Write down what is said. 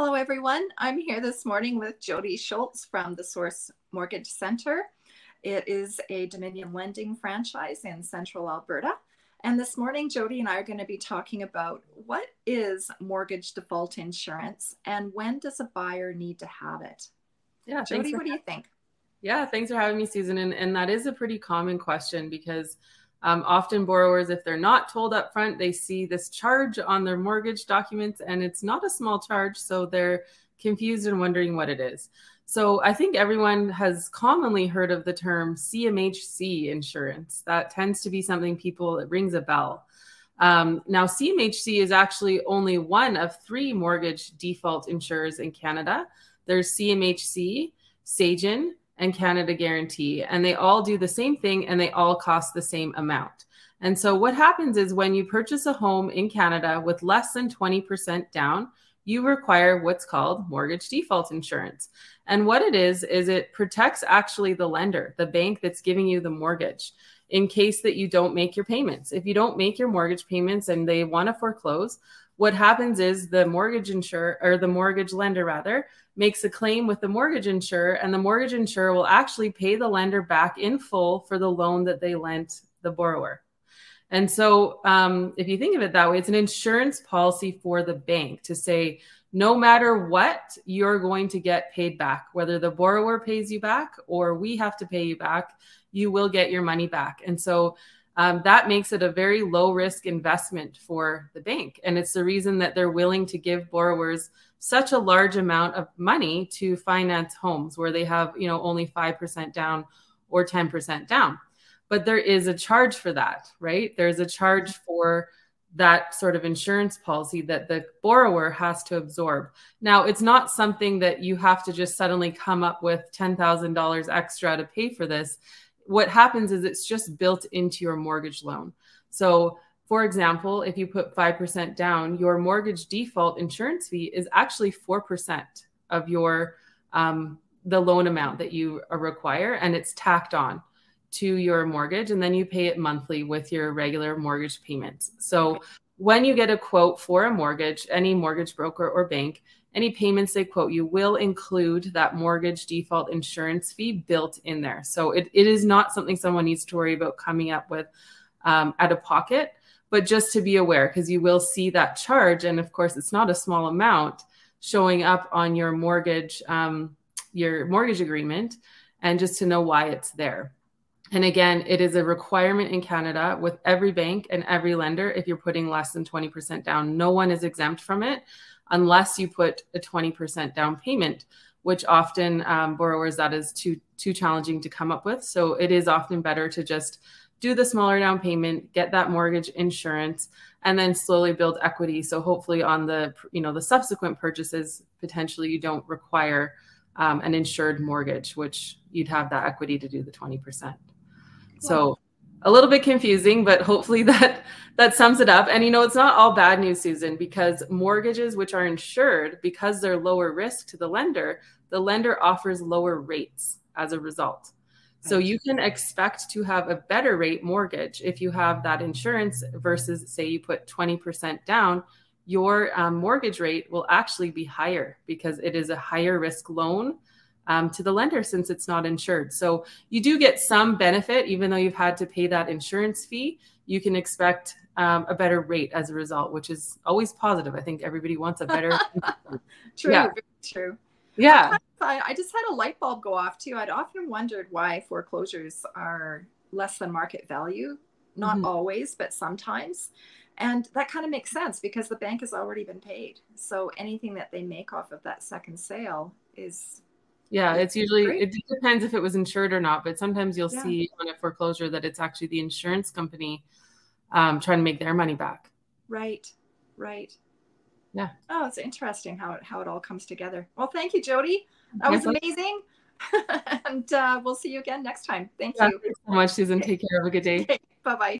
Hello, everyone. I'm here this morning with Jodi Schultz from the Source Mortgage Center. It is a Dominion lending franchise in central Alberta. And this morning, Jodi and I are going to be talking about what is mortgage default insurance and when does a buyer need to have it? Yeah, Jodi, what do you think? Yeah, thanks for having me, Susan. And that is a pretty common question because often borrowers, if they're not told up front, they see this charge on their mortgage documents and it's not a small charge. So they're confused and wondering what it is. So I think everyone has commonly heard of the term CMHC insurance. That tends to be something it rings a bell. Now, CMHC is actually only one of 3 mortgage default insurers in Canada. There's CMHC, Sagen, and Canada Guarantee, and they all do the same thing and they all cost the same amount. And so what happens is when you purchase a home in Canada with less than 20% down, you require what's called mortgage default insurance. And what it is it protects actually the lender, the bank that's giving you the mortgage, in case that you don't make your payments. If you don't make your mortgage payments and they want to foreclose, what happens is the mortgage insurer, or the mortgage lender rather, makes a claim with the mortgage insurer, and the mortgage insurer will actually pay the lender back in full for the loan that they lent the borrower. And so if you think of it that way, it's an insurance policy for the bank to say, no matter what, you're going to get paid back, whether the borrower pays you back or we have to pay you back, you will get your money back. And so that makes it a very low risk investment for the bank. And it's the reason that they're willing to give borrowers such a large amount of money to finance homes where they have, only 5% down or 10% down. But there is a charge for that, right? There's a charge for that sort of insurance policy that the borrower has to absorb. Now, it's not something that you have to just suddenly come up with $10,000 extra to pay for this. What happens is it's just built into your mortgage loan. So for example, if you put 5% down, your mortgage default insurance fee is actually 4% of your the loan amount that you require, and it's tacked on to your mortgage, and then you pay it monthly with your regular mortgage payments. So when you get a quote for a mortgage, any mortgage broker or bank, any payments they quote you will include that mortgage default insurance fee built in there. So it is not something someone needs to worry about coming up with out of pocket, but just to be aware, because you will see that charge. And of course, it's not a small amount showing up on your mortgage agreement, and just to know why it's there. And again, it is a requirement in Canada with every bank and every lender. If you're putting less than 20% down, no one is exempt from it unless you put a 20% down payment, which often borrowers, that is too challenging to come up with. So it is often better to just do the smaller down payment, get that mortgage insurance, and then slowly build equity. So hopefully on the subsequent purchases, potentially you don't require an insured mortgage, which you'd have that equity to do the 20%. So a little bit confusing, but hopefully that sums it up. And it's not all bad news, Susan, because mortgages which are insured, because they're lower risk to the lender offers lower rates as a result. So you can expect to have a better rate mortgage if you have that insurance versus, say, you put 20% down, your mortgage rate will actually be higher because it is a higher risk loan to the lender since it's not insured. So you do get some benefit, even though you've had to pay that insurance fee. You can expect a better rate as a result, which is always positive. I think everybody wants a better. True, yeah. very true. Yeah. I just had a light bulb go off too. I'd often wondered why foreclosures are less than market value. Not always, but sometimes. And that kind of makes sense because the bank has already been paid. So anything that they make off of that second sale is... Yeah, it's usually, it depends if it was insured or not, but sometimes you'll see on a foreclosure that it's actually the insurance company trying to make their money back. Right, right. Yeah. Oh, it's interesting how it all comes together. Well, thank you, Jodi. That was amazing. And we'll see you again next time. Thank you. Thanks so much, Susan. Take care. Have a good day. Okay, bye-bye.